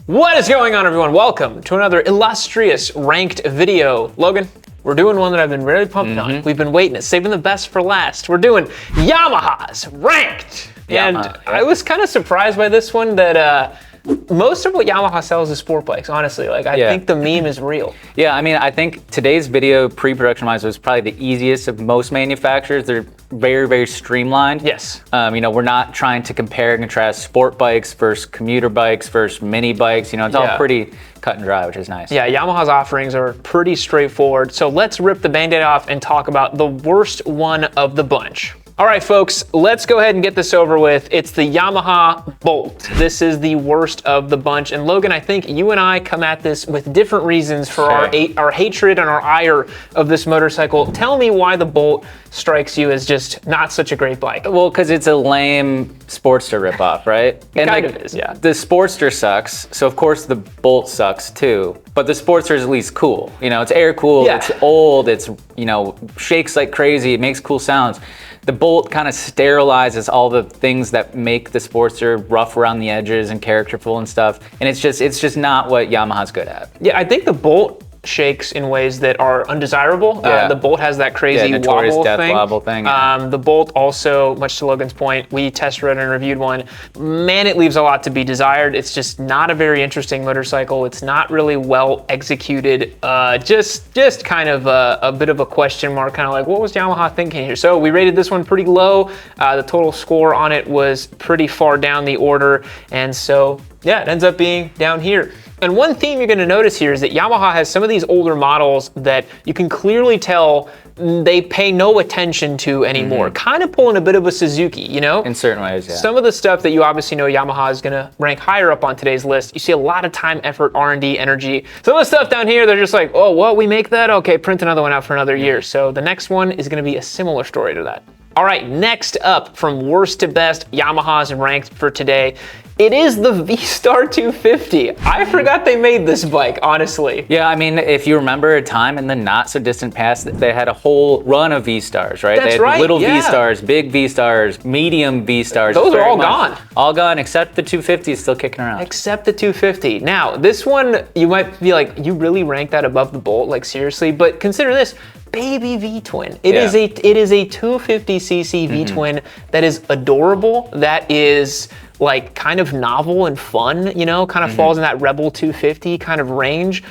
What is going on, everyone? Welcome to another illustrious ranked video. Logan, we're doing one that I've been really pumped on. We've been waiting, saving the best for last. We're doing Yamaha's ranked. And I was kind of surprised by this one that most of what Yamaha sells is sport bikes, honestly. Like, I think the meme is real. Yeah, I mean, I think today's video, pre-production wise, was probably the easiest of most manufacturers. They're very, very streamlined. Yes. You know, we're not trying to compare and contrast sport bikes versus commuter bikes versus mini bikes. You know, it's all pretty cut and dry, which is nice. Yeah, Yamaha's offerings are pretty straightforward. So let's rip the Band-Aid off and talk about the worst one of the bunch. All right, folks, let's go ahead and get this over with. It's the Yamaha Bolt. This is the worst of the bunch. And Logan, I think you and I come at this with different reasons for our hatred and our ire of this motorcycle. Tell me why the Bolt strikes you as just not such a great bike. Well, because it's a lame Sportster ripoff, right? And kind of is, yeah. The Sportster sucks, so of course the Bolt sucks too. But the Sportster is at least cool. You know, it's air cooled, it's old, it's, you know, shakes like crazy, it makes cool sounds. The Bolt kind of sterilizes all the things that make the Sportster rough around the edges and characterful and stuff. And it's just not what Yamaha's good at. Yeah, I think the Bolt shakes in ways that are undesirable. The Bolt has that crazy notorious wobble death thing. Wobble thing. The Bolt also, much to Logan's point, we test rode and reviewed one. Man, it leaves a lot to be desired. It's just not a very interesting motorcycle. It's not really well executed. Just kind of a bit of a question mark, kind of like, what was Yamaha thinking here? So we rated this one pretty low. The total score on it was pretty far down the order. And so, yeah, it ends up being down here. And one theme you're gonna notice here is that Yamaha has some of these older models that you can clearly tell they pay no attention to anymore. Kind of pulling a bit of a Suzuki, you know? In certain ways, yeah. Some of the stuff that you obviously know Yamaha is gonna rank higher up on today's list, you see a lot of time, effort, R&D, energy. Some of the stuff down here, they're just like, oh, what, we make that? Okay, print another one out for another year. So the next one is gonna be a similar story to that. All right, next up, from worst to best, Yamaha's ranked for today. It is the V-Star 250. I forgot they made this bike, honestly. Yeah, I mean, if you remember a time in the not so distant past, they had a whole run of V-Stars, right? That's they had little V-Stars, big V-Stars, medium V-Stars. Those are all gone. All gone, except the 250 is still kicking around. Except the 250. Now, this one, you might be like, you really rank that above the Bolt? Like, seriously? But consider this. Baby V-twin. It is a 250cc V-twin that is adorable, that is like kind of novel and fun, you know, kind of falls in that Rebel 250 kind of range.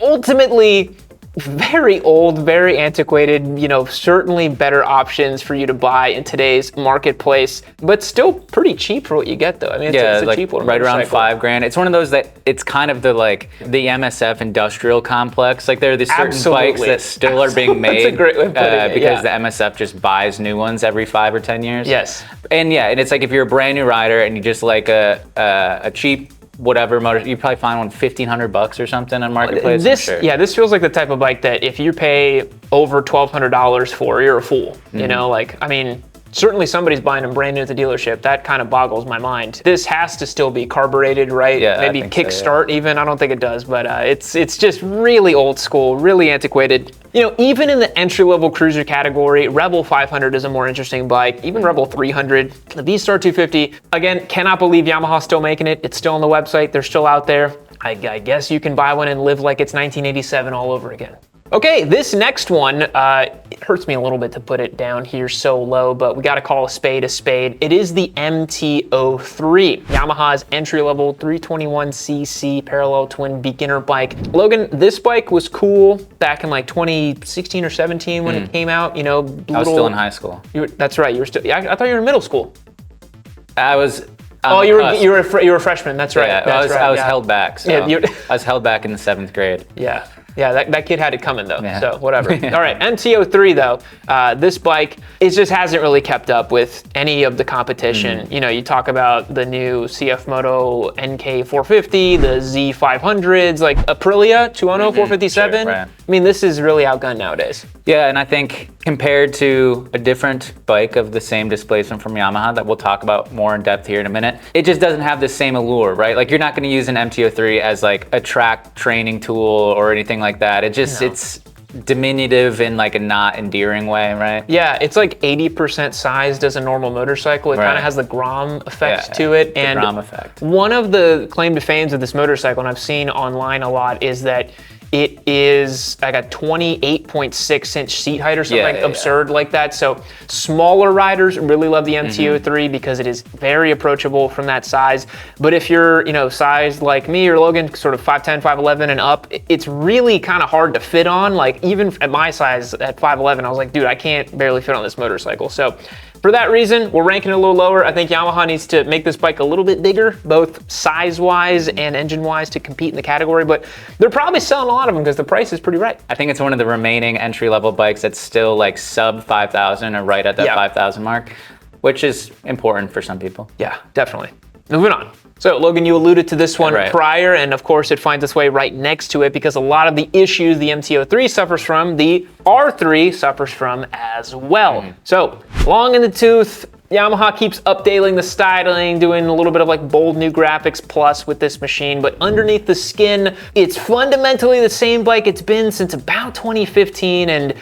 Ultimately, very old, very antiquated, you know, certainly better options for you to buy in today's marketplace, but still pretty cheap for what you get though. I mean, it's a cheap one. Right around $5,000. It's one of those that it's kind of the the MSF industrial complex. Like there are these certain bikes that still are being made. That's a great way of putting it, because the MSF just buys new ones every 5 or 10 years. Yes. And and it's like if you're a brand new rider and you just like a cheap whatever motor, you probably find one $1,500 or something on marketplace. This feels like the type of bike that if you pay over $1,200 for, you're a fool. You know, like, I mean, certainly somebody's buying them brand new at the dealership. That kind of boggles my mind. This has to still be carbureted, right? Yeah, maybe kickstart even. I don't think it does, but it's just really old school, really antiquated. You know, even in the entry-level cruiser category, Rebel 500 is a more interesting bike. Even Rebel 300, the V-Star 250. Again, cannot believe Yamaha's still making it. It's still on the website. They're still out there. I guess you can buy one and live like it's 1987 all over again. Okay, this next one, it hurts me a little bit to put it down here so low, but we gotta call a spade a spade. It is the MT-03, Yamaha's entry-level 321cc parallel twin beginner bike. Logan, this bike was cool back in like 2016 or 17 when it came out, you know. I was still in high school. That's right, you were still, I thought you were in middle school. I was. Oh, you were a freshman, that's right. Yeah, I was held back, so I was held back in the 7th grade. Yeah, that kid had it coming though, so whatever. All right, MT-03 though, this bike, it just hasn't really kept up with any of the competition. You know, you talk about the new CF Moto NK450, the Z500s, like Aprilia 210 457. Right. I mean, this is really outgunned nowadays. Yeah, and I think compared to a different bike of the same displacement from Yamaha that we'll talk about more in depth here in a minute, it just doesn't have the same allure, right? Like you're not going to use an MT-03 as like a track training tool or anything like that. It just, diminutive in like a not endearing way, right? Yeah, it's like 80% sized as a normal motorcycle. It kind of has the Grom effect to it. And the Grom effect. One of the claim to fame of this motorcycle, and I've seen online a lot, is that it is like a 28.6-inch seat height or something absurd like that. So smaller riders really love the MT-03 because it is very approachable from that size. But if you're, sized like me or Logan, sort of 5'10", 5'11", and up, it's really kind of hard to fit on. Like even at my size at 5'11", I was like, dude, I can't barely fit on this motorcycle. So for that reason, we're ranking it a little lower. I think Yamaha needs to make this bike a little bit bigger, both size-wise and engine-wise, to compete in the category. But they're probably selling a lot of them because the price is pretty right. I think it's one of the remaining entry-level bikes that's still like sub 5,000 or right at that 5,000 mark, which is important for some people. Yeah, definitely. Moving on. So Logan, you alluded to this one prior, and of course it finds its way right next to it because a lot of the issues the MT-03 suffers from, the R3 suffers from as well. So long in the tooth, Yamaha keeps updating the styling, doing a little bit of like bold new graphics plus with this machine, but underneath the skin, it's fundamentally the same bike it's been since about 2015, and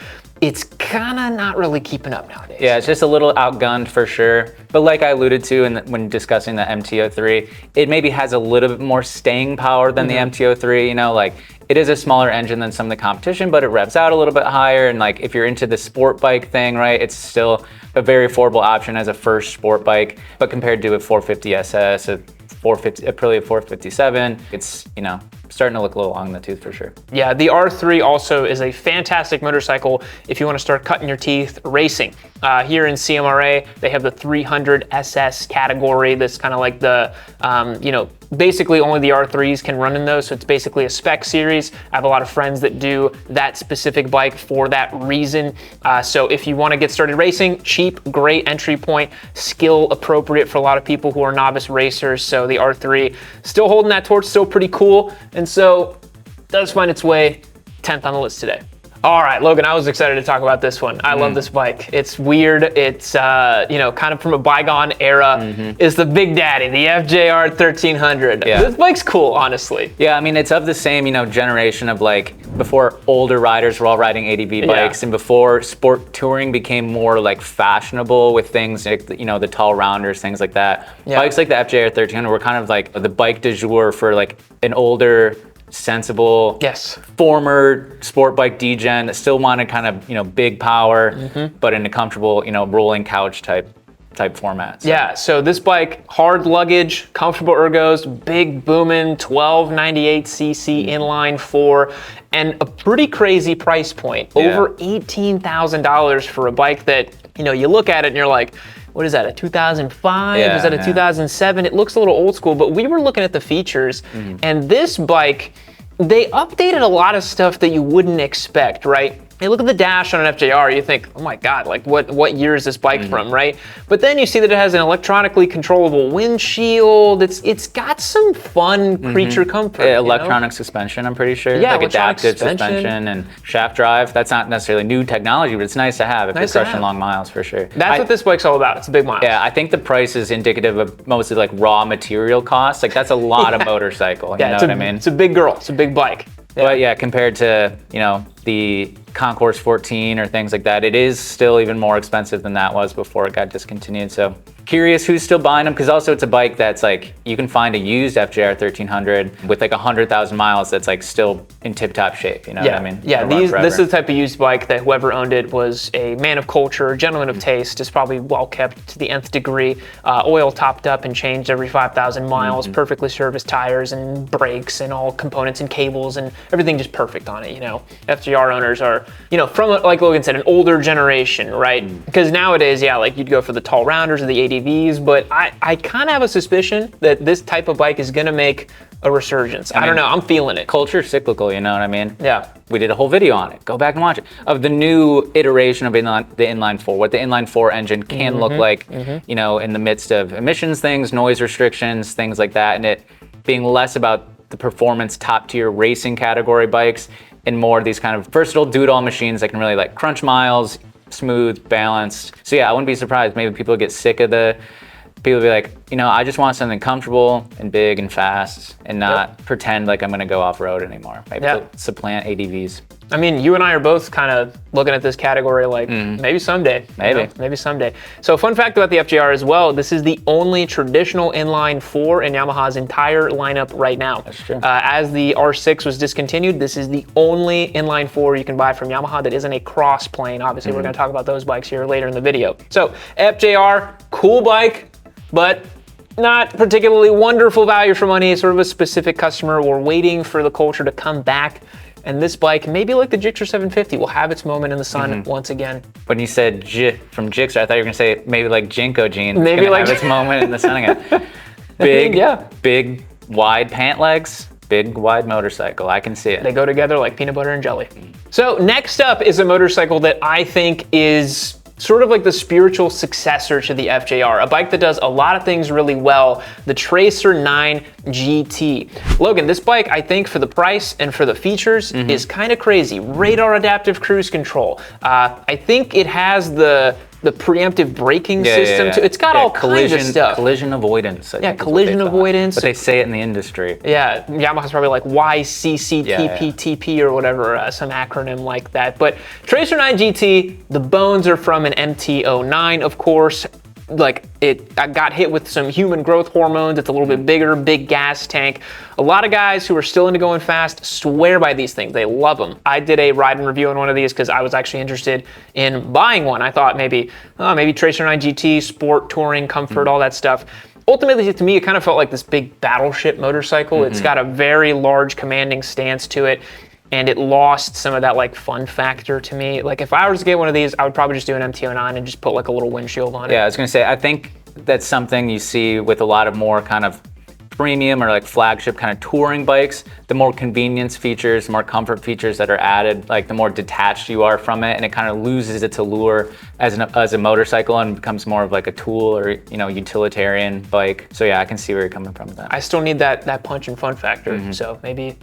it's kind of not really keeping up nowadays. Yeah, it's just a little outgunned for sure. But like I alluded to when discussing the MT-03, it maybe has a little bit more staying power than the MT-03. Like it is a smaller engine than some of the competition, but it revs out a little bit higher. And like if you're into the sport bike thing, right, it's still a very affordable option as a first sport bike. But compared to a 450 SS, a Aprilia 457, it's, starting to look a little long in the tooth for sure. Yeah, the R3 also is a fantastic motorcycle if you want to start cutting your teeth racing. Here in CMRA, they have the 300 SS category. That's kind of like the, basically only the R3s can run in those. So it's basically a spec series. I have a lot of friends that do that specific bike for that reason. So if you want to get started racing, cheap, great entry point, skill appropriate for a lot of people who are novice racers. So the R3 still holding that torch, still pretty cool. And so does find its way 10th on the list today. All right, Logan, I was excited to talk about this one. I love this bike. It's weird. It's, kind of from a bygone era. It's the Big Daddy, the FJR 1300. Yeah. This bike's cool, honestly. Yeah, I mean, it's of the same, generation of like before older riders were all riding ADV bikes and before sport touring became more like fashionable with things like, the tall rounders, things like that. Bikes like the FJR 1300 were kind of like the bike du jour for like an older, sensible, former sport bike degen that still wanted kind of, big power, but in a comfortable, rolling couch type format. So. Yeah, so this bike, hard luggage, comfortable ergos, big booming 1298cc inline 4, and a pretty crazy price point. Over $18,000 for a bike that, you look at it and you're like, what is that, a 2005? Is that a 2007? It looks a little old school, but we were looking at the features, and this bike, they updated a lot of stuff that you wouldn't expect, right? You look at the dash on an FJR, you think, oh my God, like what year is this bike from, right? But then you see that it has an electronically controllable windshield. It's got some fun creature comfort. Electronic suspension, I'm pretty sure. Yeah, like adaptive suspension and shaft drive. That's not necessarily new technology, but it's nice to have if you're crushing long miles for sure. That's what this bike's all about. It's a big mile. Yeah, I think the price is indicative of mostly like raw material costs. Like that's a lot of motorcycle, you know what I mean? It's a big girl, it's a big bike. But yeah, compared to, the Concourse 14 or things like that, it is still even more expensive than that was before it got discontinued. So curious who's still buying them, because also it's a bike that's like, you can find a used FJR 1300 with like 100,000 miles that's like still in tip-top shape, what I mean? Yeah, this is the type of used bike that whoever owned it was a man of culture, gentleman of taste, is probably well kept to the nth degree, oil topped up and changed every 5,000 miles, perfectly serviced tires and brakes and all components and cables and everything just perfect on it, FJR owners are, from, like Logan said, an older generation, right? Because nowadays, like you'd go for the tall rounders or the ADVs, but I kind of have a suspicion that this type of bike is going to make a resurgence. I don't know, I'm feeling it. Culture's cyclical, you know what I mean? Yeah. We did a whole video on it. Go back and watch it. Of the new iteration of the inline 4, what the inline 4 engine can look like, in the midst of emissions things, noise restrictions, things like that, and it being less about the performance top tier racing category bikes and more of these kind of versatile do-it-all machines that can really like crunch miles, smooth, balanced. So yeah, I wouldn't be surprised. Maybe people get sick of people be like, I just want something comfortable and big and fast and not pretend like I'm going to go off-road anymore. Maybe supplant ADVs. I mean, you and I are both kind of looking at this category like maybe someday. Maybe. You know, maybe someday. So fun fact about the FJR as well, this is the only traditional inline 4 in Yamaha's entire lineup right now. That's true. As the R6 was discontinued, this is the only inline 4 you can buy from Yamaha that isn't a cross plane. Obviously, we're going to talk about those bikes here later in the video. So FJR, cool bike, but not particularly wonderful value for money. Sort of a specific customer. We're waiting for the culture to come back. And this bike, maybe like the Gixxer 750, will have its moment in the sun once again. When you said from Gixxer, I thought you were going to say maybe like Jinko Jean. Maybe like have its moment in the sun again. Big, wide pant legs, big, wide motorcycle. I can see it. They go together like peanut butter and jelly. So next up is a motorcycle that I think is sort of like the spiritual successor to the FJR, a bike that does a lot of things really well, the Tracer 9 GT. Logan, this bike, I think for the price and for the features is kind of crazy. Radar adaptive cruise control. I think it has the preemptive braking system too. It's got all kinds of stuff. Collision avoidance. I think collision avoidance. But they say it in the industry. Yeah, Yamaha's probably like YCCTPTP or whatever, some acronym like that. But Tracer 9 GT, the bones are from an MT-09, of course. Like I got hit with some human growth hormones. It's a little bit bigger, big gas tank. A lot of guys who are still into going fast swear by these things. They love them. I did a ride and review on one of these because I was actually interested in buying one. I thought maybe Tracer 9 GT, sport, touring, comfort, all that stuff. Ultimately, to me, it kind of felt like this big battleship motorcycle. It's got a very large commanding stance to it. And it lost some of that like fun factor to me. Like if I was to get one of these, I would probably just do an MT-09 and just put like a little windshield on it. Yeah, I was gonna say, I think that's something you see with a lot of more kind of premium or like flagship kind of touring bikes. The more convenience features, the more comfort features that are added, like the more detached you are from it, and it kind of loses its allure as a motorcycle and becomes more of like a tool or utilitarian bike. So yeah, I can see where you're coming from with that. I still need that punch and fun factor. So maybe,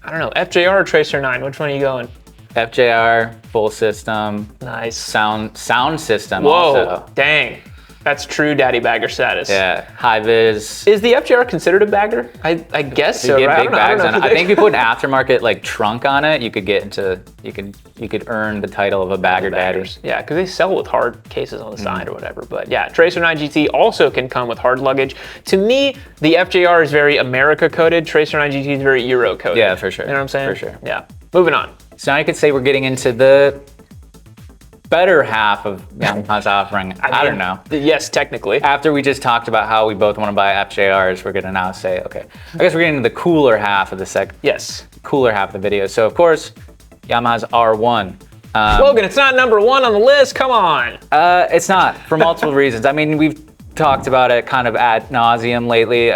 I don't know, FJR or Tracer 9, which one are you going? FJR, full system. Nice. Sound system. Whoa, also. Dang. That's true daddy bagger status. Yeah, high vis. Is the FJR considered a bagger? I guess so, You get right? big bags on it. I think if you put an aftermarket like trunk on it, you could get into, you could earn the title of a bagger daddy. Yeah, because they sell with hard cases on the side or whatever. But yeah, Tracer 9 GT also can come with hard luggage. To me, the FJR is very America coded. Tracer 9 GT is very Euro coded. Yeah, for sure. You know what I'm saying? For sure. Yeah. Moving on. So now you could say we're getting into the better half of Yamaha's offering. I don't know. Yes, technically. After we just talked about how we both want to buy FJRs, we're gonna now say, okay, I guess we're getting into the cooler half of the cooler half of the video. So of course, Yamaha's R1. Logan, it's not number 1 on the list, come on. It's not, for multiple reasons. I mean, we've talked about it kind of ad nauseum lately.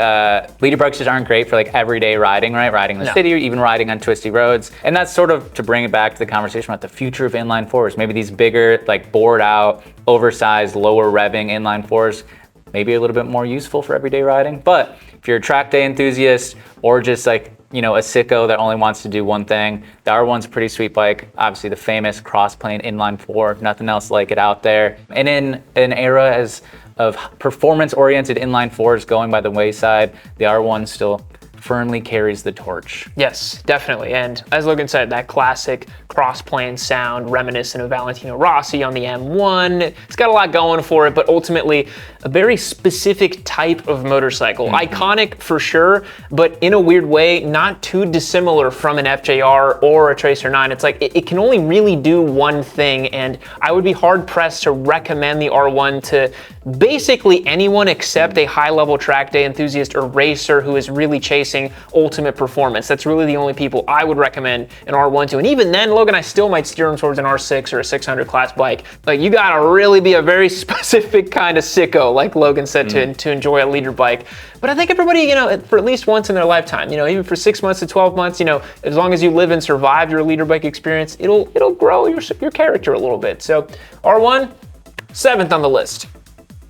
Leader bikes just aren't great for like everyday riding, right? Riding in the city or even riding on twisty roads. And that's sort of to bring it back to the conversation about the future of inline fours. Maybe these bigger, like bored out, oversized, lower revving inline fours, maybe a little bit more useful for everyday riding. But if you're a track day enthusiast or just like, a sicko that only wants to do one thing, the R1's a pretty sweet bike. Obviously the famous cross-plane inline 4, nothing else like it out there. And in an era of performance-oriented inline 4s going by the wayside, the R1 still firmly carries the torch. Yes, definitely. And as Logan said, that classic cross-plane sound reminiscent of Valentino Rossi on the M1. It's got a lot going for it, but ultimately a very specific type of motorcycle. Iconic for sure, but in a weird way, not too dissimilar from an FJR or a Tracer 9. It's like it can only really do one thing, and I would be hard-pressed to recommend the R1 to basically anyone except a high-level track day enthusiast or racer who is really chasing ultimate performance. That's really the only people I would recommend an R1 to. And even then, Logan, I still might steer them towards an R6 or a 600 class bike. Like, you gotta really be a very specific kind of sicko, like Logan said, to enjoy a leader bike. But I think everybody, for at least once in their lifetime, even for 6 months to 12 months, as long as you live and survive your leader bike experience, it'll grow your character a little bit. So R1, 7th on the list.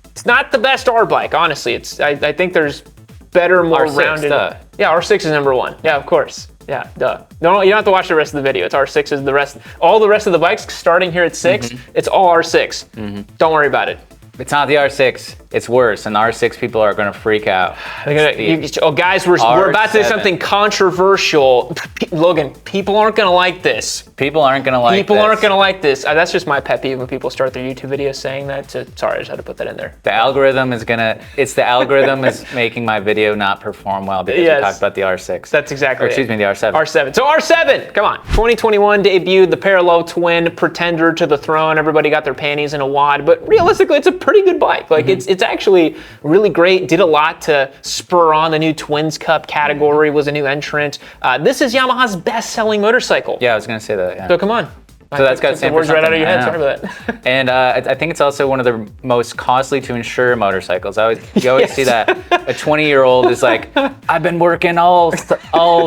It's not the best R bike, honestly. I think there's better, more R6, rounded. duh. Yeah, R6 is number 1. Yeah, of course. Yeah, duh. No, you don't have to watch the rest of the video. It's R6 is the rest. All the rest of the bikes starting here at 6, it's all R6. Don't worry about it. It's not the R6. It's worse, and the R6 people are going to freak out. Guys, we're about to do something controversial. Logan, people aren't going to like this. People aren't going to like People aren't going to like this. That's just my pet peeve when people start their YouTube videos saying that. So, sorry, I just had to put that in there. The algorithm is the algorithm is making my video not perform well because we talked about the R6. That's exactly Excuse me, the R7. R7. So R7, come on. 2021 debuted the parallel twin pretender to the throne. Everybody got their panties in a wad, but realistically, it's a pretty good bike. Like it's actually really great. Did a lot to spur on the new Twins Cup category. Was a new entrant. This is Yamaha's best-selling motorcycle. Yeah, I was gonna say that. Yeah. So come on. So that's got the words right out of your head. Sorry about that. And I think it's also one of the most costly to insure motorcycles. You always see that a 20-year-old is like, I've been working all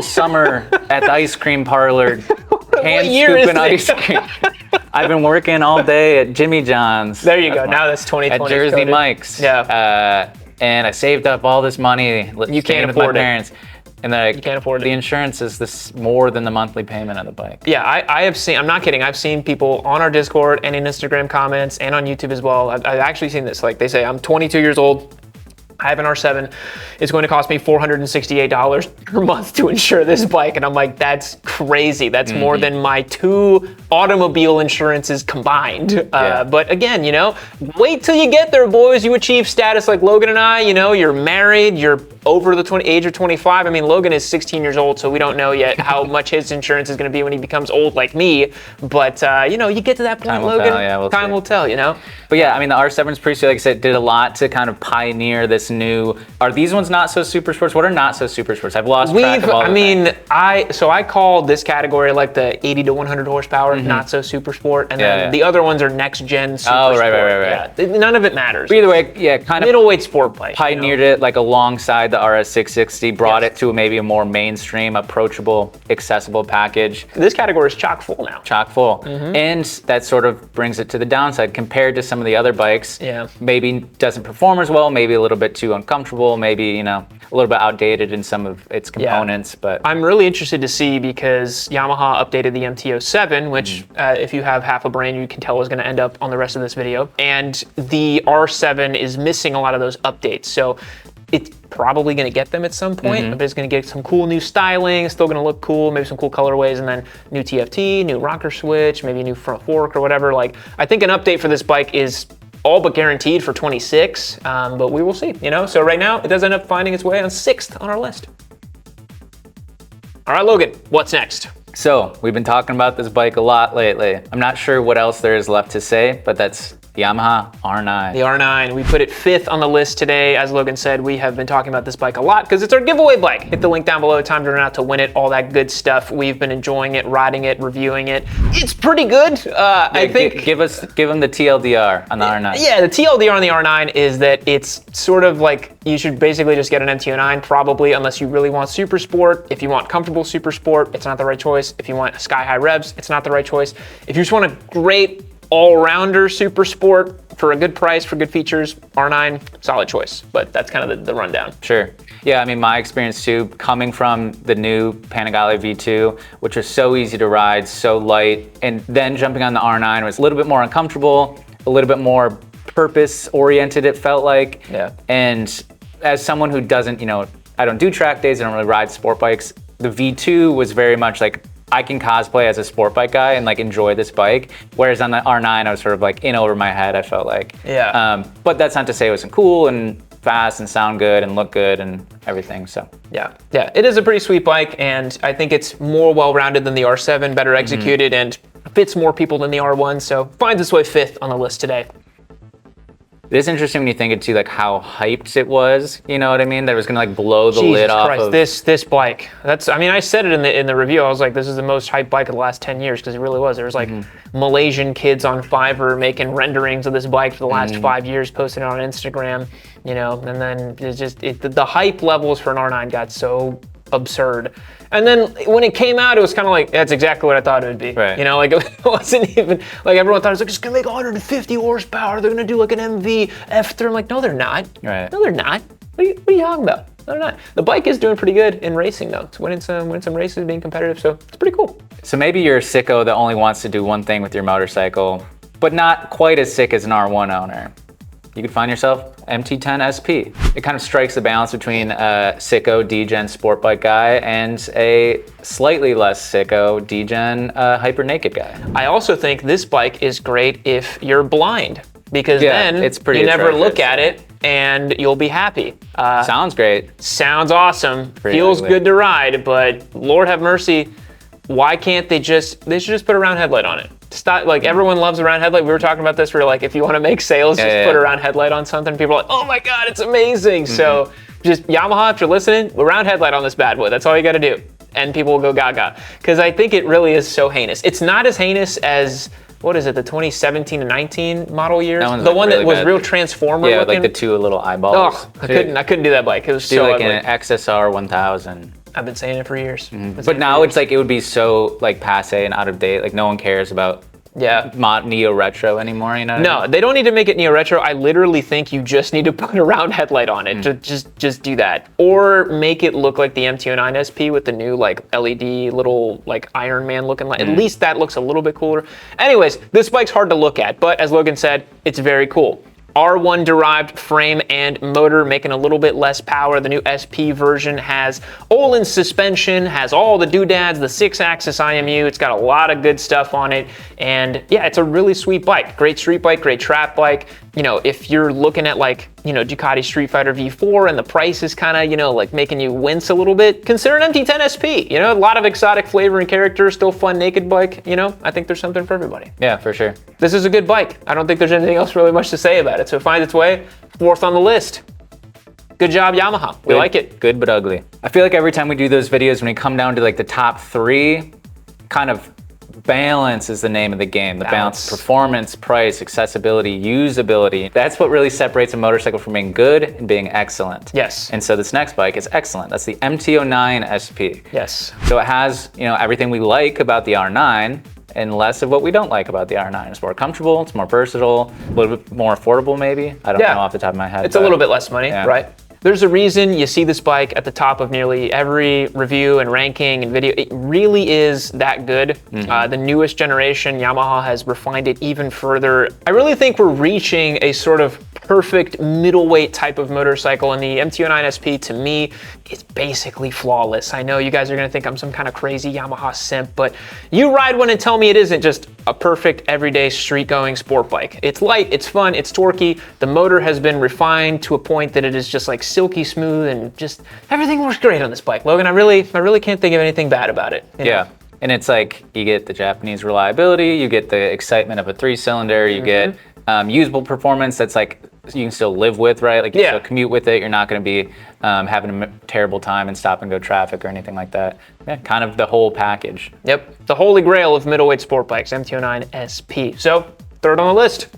summer at the ice cream parlor, hand scooping ice cream. I've been working all day at Jimmy John's. There you go. Now that's 2020. At Jersey Mike's. Yeah. And I saved up all this money. You can't afford it. And then you can't afford it. The insurance is this more than the monthly payment of the bike. Yeah, I have seen, I'm not kidding, I've seen people on our Discord and in Instagram comments and on YouTube as well. I've actually seen this. Like they say, I'm 22 years old. I have an R7. It's going to cost me $468 per month to insure this bike. And I'm like, that's crazy. That's more than my 2 automobile insurances combined. But again, wait till you get there, boys. You achieve status like Logan and I. You're married. You're over the age of 25. I mean, Logan is 16 years old, so we don't know yet how much his insurance is going to be when he becomes old like me. But, you get to that point, Logan. Time will tell, But yeah, I mean, the R7 is pretty, like I said, did a lot to kind of pioneer this new. Are these ones not so super sports? What are not so super sports? I've lost track of all of them. I call this category like the 80 to 100 horsepower, not so super sport, and then the other ones are next gen super sport. Right. Yeah, none of it matters. But either way, kind of middleweight sport bike. Pioneered it like alongside the RS660, brought it to maybe a more mainstream, approachable, accessible package. This category is chock full now. Chock full, and that sort of brings it to the downside compared to some of the other bikes. Yeah. Maybe doesn't perform as well. Maybe a little bit too uncomfortable. Maybe a little bit outdated in some of its components. But I'm really interested to see because Yamaha updated the MT-07, which if you have half a brain, you can tell is going to end up on the rest of this video. And the R7 is missing a lot of those updates. So it's probably going to get them at some point, but it's going to get some cool new styling. It's still going to look cool, maybe some cool colorways, and then new TFT, new rocker switch, maybe a new front fork or whatever. Like, I think an update for this bike is all but guaranteed for 26, but we will see, So right now, it does end up finding its way on 6th on our list. All right, Logan, what's next? So, we've been talking about this bike a lot lately. I'm not sure what else there is left to say, but that's the Yamaha R9. The R9. We put it 5th on the list today. As Logan said, we have been talking about this bike a lot because it's our giveaway bike. Hit the link down below. Time to run out to win it. All that good stuff. We've been enjoying it, riding it, reviewing it. It's pretty good. I think. Give them the TLDR on the R9. Yeah, the TLDR on the R9 is that it's sort of like you should basically just get an MT-09 probably unless you really want super sport. If you want comfortable super sport, it's not the right choice. If you want sky high revs, it's not the right choice. If you just want a great all-rounder super sport for a good price, for good features, R9, solid choice. But that's kind of the rundown. Sure. Yeah, I mean, my experience too, coming from the new Panigale V2, which was so easy to ride, so light, and then jumping on the R9 was a little bit more uncomfortable, a little bit more purpose-oriented, it felt like. Yeah. And as someone who doesn't, I don't do track days, I don't really ride sport bikes, the V2 was very much like, I can cosplay as a sport bike guy and like enjoy this bike. Whereas on the R9, I was sort of like in over my head, I felt like. Yeah. But that's not to say it wasn't cool and fast and sound good and look good and everything, so. Yeah, it is a pretty sweet bike, and I think it's more well-rounded than the R7, better executed, and fits more people than the R1, so finds its way 5th on the list today. It is interesting when you think it too, like how hyped it was. You know what I mean? That it was gonna like blow the lid off of this bike. I said it in the review. I was like, this is the most hyped bike of the last 10 years because it really was. There was like Malaysian kids on Fiverr making renderings of this bike for the last 5 years, posting it on Instagram. And then it's just the hype levels for an R9 got so absurd. And then when it came out, it was kind of like, that's exactly what I thought it would be. Right. Like it wasn't even, like everyone thought it was like, it's gonna make 150 horsepower. They're gonna do like an MV F3. I'm like, no, they're not. Right. No, they're not. What are you talking about? No, they're not. The bike is doing pretty good in racing though. It's winning some races, being competitive, so it's pretty cool. So maybe you're a sicko that only wants to do one thing with your motorcycle, but not quite as sick as an R1 owner. you could find yourself MT10 SP. It kind of strikes the balance between a sicko D-Gen sport bike guy and a slightly less sicko D-Gen hyper naked guy. I also think this bike is great if you're blind, because then it's pretty you never atrocious. look at it and you'll be happy. Sounds great. Sounds awesome. Pretty Feels ugly. good to ride, but Lord have mercy, why can't they should just put a round headlight on it. Stop, like everyone loves a round headlight. We were talking about this. We were like, if you want to make sales, just put a round headlight on something. People are like, oh my God, it's amazing. So just Yamaha, if you're listening, a round headlight on this bad boy. That's all you got to do. And people will go gaga. Because I think it really is so heinous. It's not as heinous as, what is it, the 2017 and 19 model years? That the one really that was bad. real transformer Yeah, looking. like the two little eyeballs. Oh, I couldn't do that bike. It was Do so like ugly. an XSR 1000. I've been saying it for years. But now it's like, it would be so like passe and out of date. Like no one cares about neo retro anymore, you know? No, they don't need to make it neo retro. I literally think you just need to put a round headlight on it. Just do that, or make it look like the MT09 SP with the new like LED little like Iron Man looking light. At least that looks a little bit cooler. Anyways, this bike's hard to look at, but as Logan said, it's very cool. R1 derived frame and motor, making a little bit less power. The new SP version has Olin suspension, has all the doodads, the 6-axis IMU. It's got a lot of good stuff on it. And yeah, it's a really sweet bike. Great street bike, great trap bike. You know, if you're looking at like, you know, Ducati Street Fighter V4 and the price is kind of, you know, like making you wince a little bit, consider an MT10 SP. You know, a lot of exotic flavor and character, still fun naked bike. You know, I think there's something for everybody. Yeah, for sure. This is a good bike. I don't think there's anything else really much to say about it. So it finds its way 4th on the list. Good job, Yamaha. We like it. Good but ugly. I feel like every time we do those videos, when we come down to like the top 3, kind of balance is the name of the game. The balance, performance, price, accessibility, usability. That's what really separates a motorcycle from being good and being excellent. Yes. And so this next bike is excellent. That's the MT09 SP. Yes. So it has, you know, everything we like about the R9 and less of what we don't like about the R9. It's more comfortable, it's more versatile, a little bit more affordable maybe. I don't know off the top of my head. It's a little bit less money, right? There's a reason you see this bike at the top of nearly every review and ranking and video. It really is that good. The newest generation, Yamaha has refined it even further. I really think we're reaching a sort of perfect middleweight type of motorcycle, and the MT09 SP to me is basically flawless. I know you guys are gonna think I'm some kind of crazy Yamaha simp, but you ride one and tell me it isn't just a perfect everyday street going sport bike. It's light, it's fun, it's torquey. The motor has been refined to a point that it is just like silky smooth, and just everything works great on this bike. Logan, I really can't think of anything bad about it. You know? Yeah. And it's like, you get the Japanese reliability, you get the excitement of a 3-cylinder, you get usable performance that's like, you can still live with, right? Like you can still commute with it. You're not going to be having a terrible time in stop and go traffic or anything like that. Yeah, kind of the whole package. Yep, the holy grail of middleweight sport bikes, MT09 SP. So, 3rd on the list.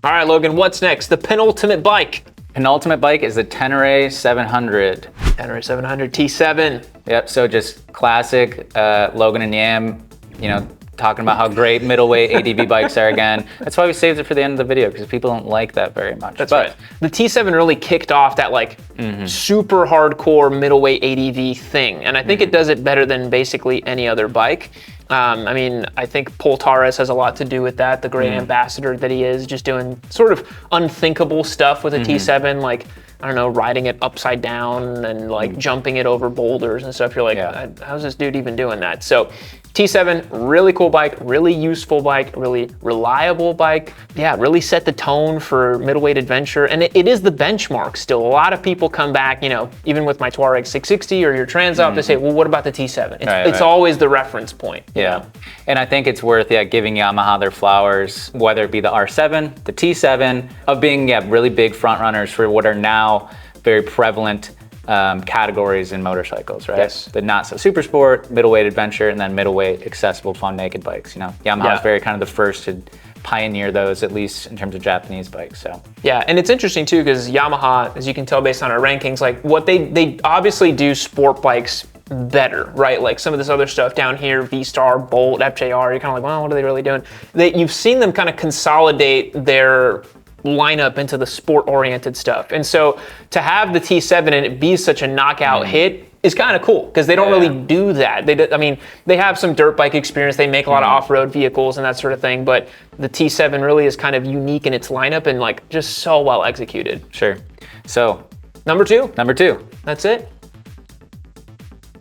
All right, Logan, what's next? The penultimate bike. Penultimate bike is the Tenere 700. Tenere 700 T7. Yep, so just classic Logan and Yam, you know, talking about how great middleweight ADV bikes are again. That's why we saved it for the end of the video, because people don't like that very much. That's right. The T7 really kicked off that like super hardcore middleweight ADV thing. And I think it does it better than basically any other bike. I mean, I think Poltares has a lot to do with that. The great ambassador that he is, just doing sort of unthinkable stuff with a T7, like, I don't know, riding it upside down and like jumping it over boulders and stuff. You're like, how's this dude even doing that? So T7, really cool bike, really useful bike, really reliable bike. Yeah, really set the tone for middleweight adventure. And it is the benchmark still. A lot of people come back, you know, even with my Touareg 660 or your Transop, they say, well, what about the T7? It's always the reference point. Yeah, and I think it's worth giving Yamaha their flowers, whether it be the R7, the T7, of being really big front runners for what are now very prevalent categories in motorcycles, right? Yes. The not so super sport, middleweight adventure, and then middleweight accessible fun naked bikes. You know, Yamaha is very kind of the first to pioneer those, at least in terms of Japanese bikes. So yeah, and it's interesting too, because Yamaha, as you can tell based on our rankings, like what they obviously do sport bikes better, right? Like some of this other stuff down here, V-Star, Bolt, FJR, you're kind of like, well, what are they really doing? You've seen them kind of consolidate their lineup into the sport-oriented stuff. And so to have the T7 and it be such a knockout hit, is kind of cool because they don't really do that. I mean, they have some dirt bike experience. They make a lot of off-road vehicles and that sort of thing, but the T7 really is kind of unique in its lineup and like just so well executed. Sure. So number two. That's it.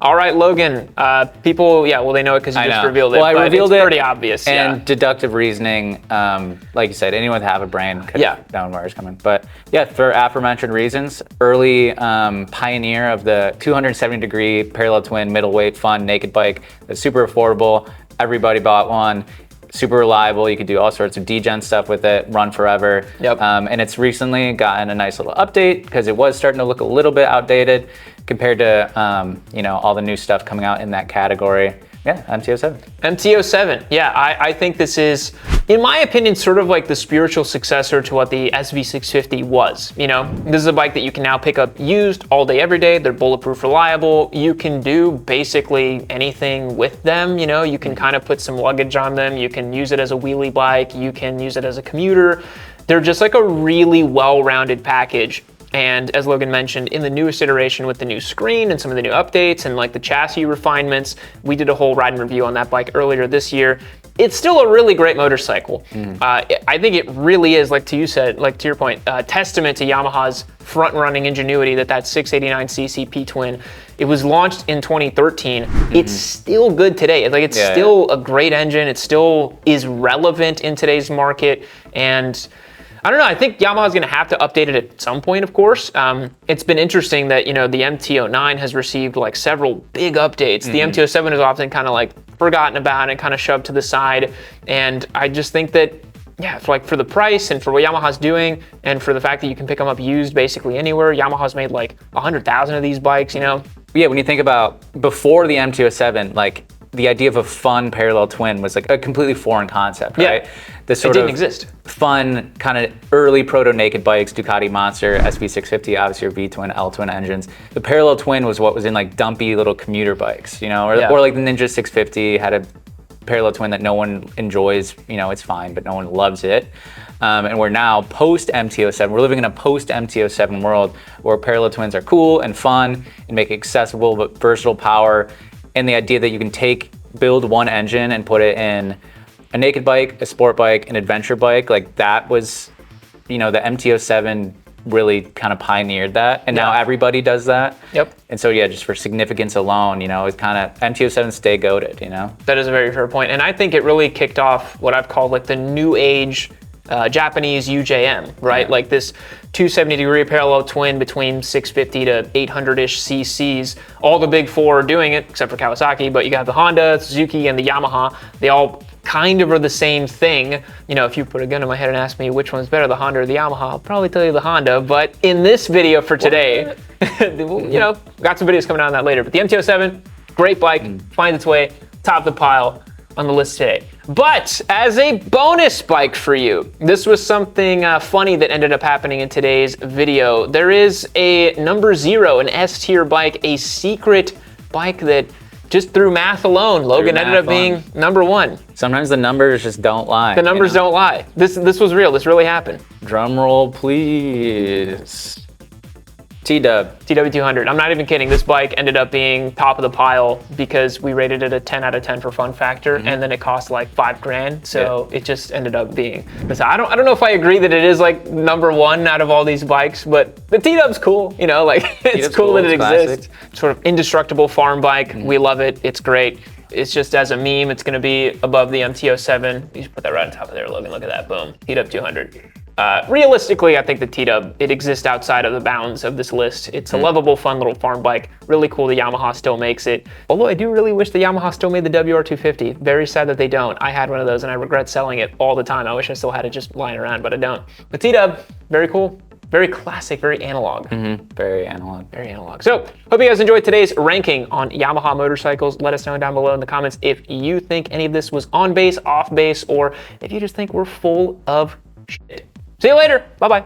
All right, Logan. People, well, they know it because you just revealed it. Well, I revealed it. It's pretty obvious. And deductive reasoning, like you said, anyone with half a brain could have known where it's coming. But yeah, for aforementioned reasons, early pioneer of the 270-degree parallel twin middleweight fun naked bike that's super affordable. Everybody bought one. Super reliable. You could do all sorts of degen stuff with it, run forever. Yep. And it's recently gotten a nice little update because it was starting to look a little bit outdated compared to all the new stuff coming out in that category. Yeah, MT-07. MT-07. Yeah, I think this is, in my opinion, sort of like the spiritual successor to what the SV650 was. This is a bike that you can now pick up used all day, every day. They're bulletproof, reliable. You can do basically anything with them. You can kind of put some luggage on them. You can use it as a wheelie bike. You can use it as a commuter. They're just like a really well-rounded package. And as Logan mentioned, in the newest iteration with the new screen and some of the new updates and like the chassis refinements, we did a whole ride and review on that bike earlier this year. It's still a really great motorcycle. I think it really is, like to your point, testament to Yamaha's front-running ingenuity that 689cc P-Twin. It was launched in 2013. It's still good today. It's still a great engine. It still is relevant in today's market. And I don't know, I think Yamaha's gonna have to update it at some point, of course. It's been interesting that, the MT-09 has received like several big updates. The MT-07 is often kind of like forgotten about and kind of shoved to the side. And I just think that, for the price and for what Yamaha's doing and for the fact that you can pick them up used basically anywhere, Yamaha's made like 100,000 of these bikes, Yeah, when you think about before the MT-07, like the idea of a fun parallel twin was like a completely foreign concept, right? Yeah. This sort it didn't of exist. Fun kind of early proto naked bikes, Ducati Monster, SV650, obviously your V-twin, L-twin engines. The parallel twin was what was in like dumpy little commuter bikes, or like the Ninja 650 had a parallel twin that no one enjoys, it's fine, but no one loves it. And we're now post MT-07. We're living in a post MT-07 world where parallel twins are cool and fun and make accessible but versatile power. And the idea that you can build one engine and put it in a naked bike, a sport bike, an adventure bike, like that was, the MT-07 really kind of pioneered that. And now everybody does that. Yep. And so, just for significance alone, it's kind of MT-07 stay goated, That is a very fair point. And I think it really kicked off what I've called like the new age Japanese UJM, right? Like this 270-degree parallel twin between 650 to 800-ish cc's. All the big four are doing it, except for Kawasaki, but you got the Honda, Suzuki, and the Yamaha. They all kind of are the same thing. If you put a gun in my head and ask me which one's better, the Honda or the Yamaha, I'll probably tell you the Honda. But in this video for today, got some videos coming out on that later. But the MT-07, great bike, finds its way top of the pile on the list today. But as a bonus bike for you, this was something funny that ended up happening in today's video. There is a number 0, an S-tier bike, a secret bike that just through math alone, Logan ended up being number 1. Sometimes the numbers just don't lie. The numbers don't lie. This was real. This really happened. Drum roll, please. T-Dub. TW200. I'm not even kidding. This bike ended up being top of the pile because we rated it a 10 out of 10 for fun factor, and then it cost like $5,000. So it just ended up being. I don't know if I agree that it is like number 1 out of all these bikes, but the T-Dub's cool. It's cool that it exists. Sort of indestructible farm bike. We love it. It's great. It's just as a meme, it's going to be above the MT-07. You just put that right on top of there, Logan. Look at that. Boom. TW200. Realistically, I think the T-Dub, it exists outside of the bounds of this list. It's a lovable, fun little farm bike. Really cool that Yamaha still makes it. Although I do really wish the Yamaha still made the WR250. Very sad that they don't. I had one of those and I regret selling it all the time. I wish I still had it just lying around, but I don't. The T-Dub, very cool. Very classic, very analog. Very analog. Very analog. So, hope you guys enjoyed today's ranking on Yamaha motorcycles. Let us know down below in the comments if you think any of this was on base, off base, or if you just think we're full of shit. See you later. Bye-bye.